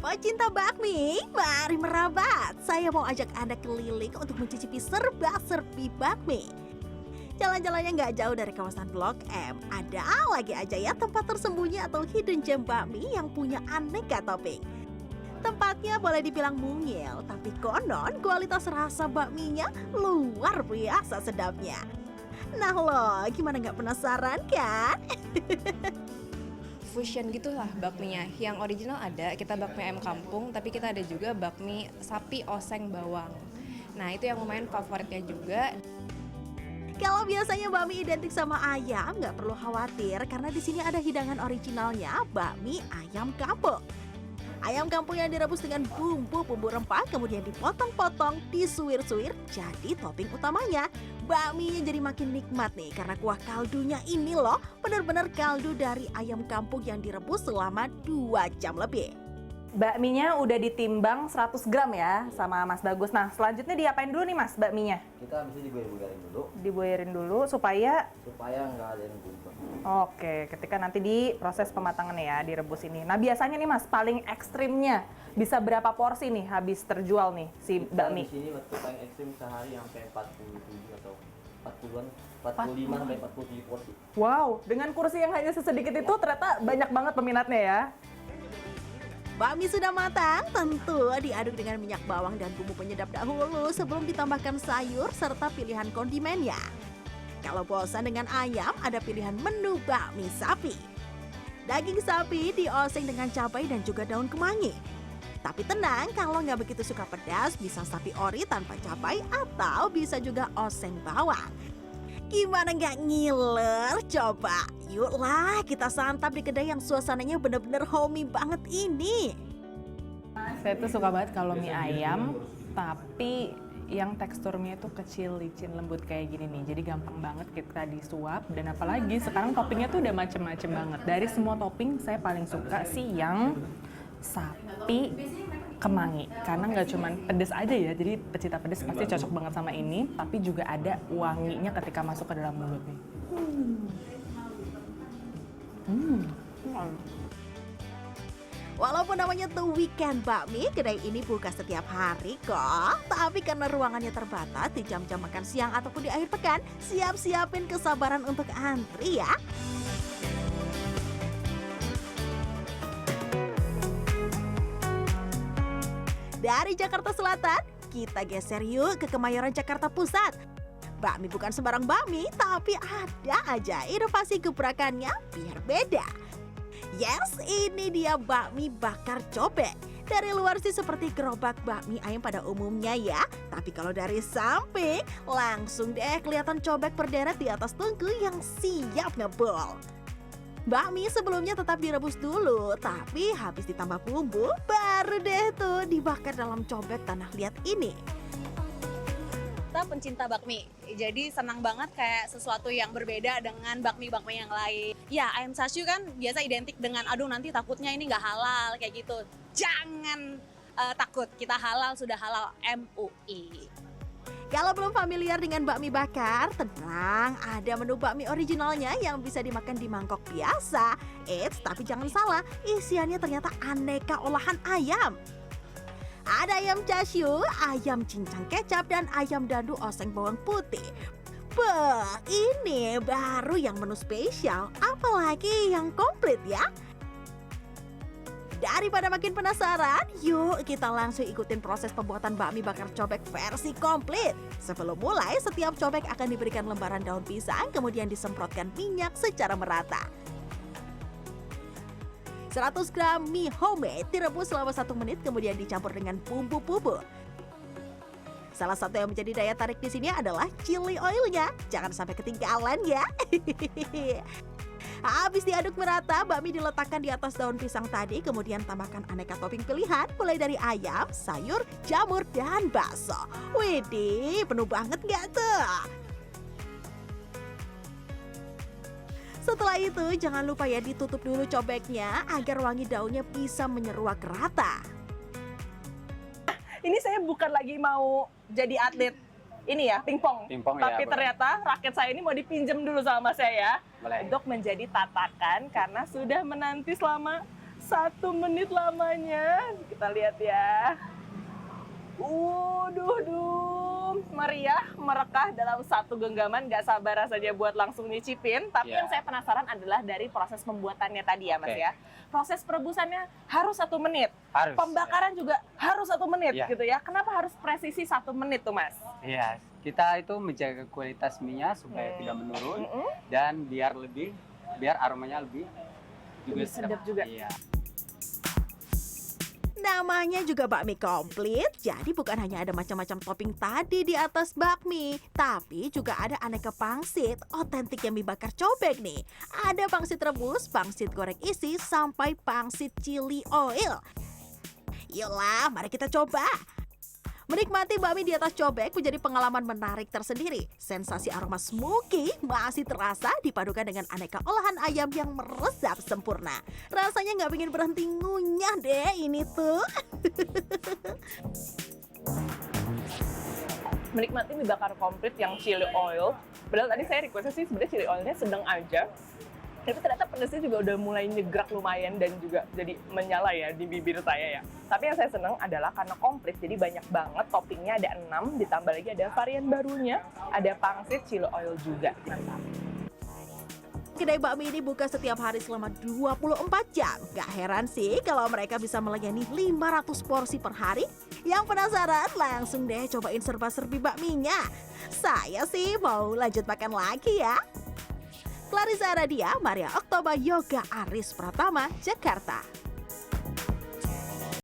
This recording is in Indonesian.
Pecinta bakmi, mari merabat. Saya mau ajak Anda keliling untuk mencicipi serba-serbi bakmi. Jalan-jalannya nggak jauh dari kawasan Blok M. Ada lagi aja ya tempat tersembunyi atau hidden gem bakmi yang punya aneka topping. Tempatnya boleh dibilang mungil, tapi konon kualitas rasa bakminya luar biasa sedapnya. Nah lo, gimana nggak penasaran kan? Fusion gitulah bakminya. Yang original ada, kita bakmi ayam kampung, tapi kita ada juga bakmi sapi oseng bawang. Nah, itu yang lumayan favoritnya juga. Kalau biasanya bakmi identik sama ayam, nggak perlu khawatir karena di sini ada hidangan originalnya, bakmi ayam kampung. Ayam kampung yang direbus dengan bumbu rempah, kemudian dipotong-potong, disuir-suir, jadi topping utamanya. Bakminya jadi makin nikmat nih karena kuah kaldunya ini loh, benar-benar kaldu dari ayam kampung yang direbus selama 2 jam lebih. Bakminya udah ditimbang 100 gram ya sama Mas Bagus. Nah, selanjutnya diapain dulu nih Mas bakminya? Kita mesti diboyer-boyerin dulu Diboyerin dulu supaya nggak ada yang gumpal. Oke, ketika nanti di proses pematangan ya, direbus ini. Nah, biasanya nih Mas, paling ekstrimnya bisa berapa porsi nih habis terjual nih si bakmi? Di sini waktu paling ekstrim sehari sampai 47 atau 40-an, 45 sampai 47 porsi. Wow, dengan kursi yang hanya sesedikit itu ternyata banyak banget peminatnya ya. Bakmi sudah matang, tentu diaduk dengan minyak bawang dan bumbu penyedap dahulu sebelum ditambahkan sayur serta pilihan kondimennya. Kalau bosan dengan ayam, ada pilihan menu bakmi sapi. Daging sapi dioseng dengan cabai dan juga daun kemangi. Tapi tenang, kalau nggak begitu suka pedas, bisa sapi ori tanpa cabai atau bisa juga oseng bawang. Gimana nggak ngiler? Coba, yuklah kita santap di kedai yang suasananya bener-bener homey banget ini. Saya tuh suka banget kalau mie ayam, tapi yang teksturnya itu kecil, licin, lembut kayak gini nih. Jadi gampang banget kita disuap. Dan apalagi sekarang toppingnya tuh udah macem-macem banget. Dari semua topping, saya paling suka sih yang sapi kemangi. Karena nggak cuman pedes aja ya, jadi pecinta pedes pasti cocok banget sama ini. Tapi juga ada wanginya ketika masuk ke dalam mulut nih. Walaupun namanya The Weekend Bakmi, kedai ini buka setiap hari kok. Tapi karena ruangannya terbatas di jam-jam makan siang ataupun di akhir pekan, siap-siapin kesabaran untuk antri ya. Dari Jakarta Selatan, kita geser yuk ke Kemayoran Jakarta Pusat. Bakmi bukan sembarang bakmi, tapi ada aja inovasi gebrakannya biar beda. Yes, ini dia bakmi bakar cobek. Dari luar sih seperti gerobak bakmi ayam pada umumnya ya. Tapi kalau dari samping, langsung deh kelihatan cobek berderet di atas tungku yang siap ngebol. Bakmi sebelumnya tetap direbus dulu, tapi habis ditambah bumbu, baru deh tuh dibakar dalam cobek tanah liat ini. Kita pencinta bakmi, jadi senang banget kayak sesuatu yang berbeda dengan bakmi-bakmi yang lain. Ya, ayam chashu kan biasa identik dengan aduh nanti takutnya ini nggak halal kayak gitu. Jangan takut, kita halal, sudah halal MUI. Kalau belum familiar dengan bakmi bakar, tenang, ada menu bakmi originalnya yang bisa dimakan di mangkok biasa. Eits, tapi jangan salah, isiannya ternyata aneka olahan ayam. Ada ayam chashu, ayam cincang kecap, dan ayam dandu oseng bawang putih. Beuh, ini baru yang menu spesial, apalagi yang komplit ya. Daripada makin penasaran, yuk kita langsung ikutin proses pembuatan bakmi bakar cobek versi komplit. Sebelum mulai, setiap cobek akan diberikan lembaran daun pisang, kemudian disemprotkan minyak secara merata. 100 gram mie homemade direbus selama 1 menit, kemudian dicampur dengan bumbu. Salah satu yang menjadi daya tarik di sini adalah chili oilnya. Jangan sampai ketinggalan ya. Habis diaduk merata, bakmi diletakkan di atas daun pisang tadi, kemudian tambahkan aneka topping pilihan, mulai dari ayam, sayur, jamur, dan bakso. Widih, penuh banget nggak tuh? Setelah itu, jangan lupa ya ditutup dulu cobeknya agar wangi daunnya bisa menyeruak rata. Ini saya bukan lagi mau jadi atlet ini ya, pingpong. Tapi ya, ternyata raket saya ini mau dipinjam dulu sama saya Boleh. untuk menjadi tatakan karena sudah menanti selama 1 menit lamanya. Kita lihat ya. Duh, meriah, merekah dalam satu genggaman. Gak sabar rasanya buat langsung nyicipin. Tapi Iya. yang saya penasaran adalah dari proses pembuatannya tadi ya Mas Oke. ya. Proses perebusannya harus 1 menit. Harus. Pembakaran juga harus 1 menit Iya. gitu ya. Kenapa harus presisi 1 menit tuh Mas? Iya, kita itu menjaga kualitas mie-nya supaya tidak menurun dan biar aromanya lebih sedap juga. Iya. Namanya juga bakmi komplit, jadi bukan hanya ada macam-macam topping tadi di atas bakmi, tapi juga ada aneka pangsit otentik yang mie bakar cobek nih. Ada pangsit rebus, pangsit goreng isi, sampai pangsit chili oil. Yolah, mari kita coba. Menikmati bakmi di atas cobek menjadi pengalaman menarik tersendiri. Sensasi aroma smoky masih terasa dipadukan dengan aneka olahan ayam yang meresap sempurna. Rasanya nggak pengen berhenti ngunyah deh ini tuh. Menikmati mie bakar komplit yang chili oil. Padahal tadi saya request sih sebenarnya chili oilnya sedang aja. Tapi ternyata pedasnya juga udah mulai nyegrak lumayan dan juga jadi menyala ya di bibir saya ya. Tapi yang saya senang adalah karena komplit, jadi banyak banget toppingnya, ada 6, ditambah lagi ada varian barunya, ada pangsit chili oil juga. Mantap. Kedai bakmi ini buka setiap hari selama 24 jam. Gak heran sih kalau mereka bisa melayani 500 porsi per hari. Yang penasaran langsung deh cobain serba-serbi bakminya. Saya sih mau lanjut makan lagi ya. Clarissa Aradia, Maria Oktober, Yoga Aris Pratama, Jakarta.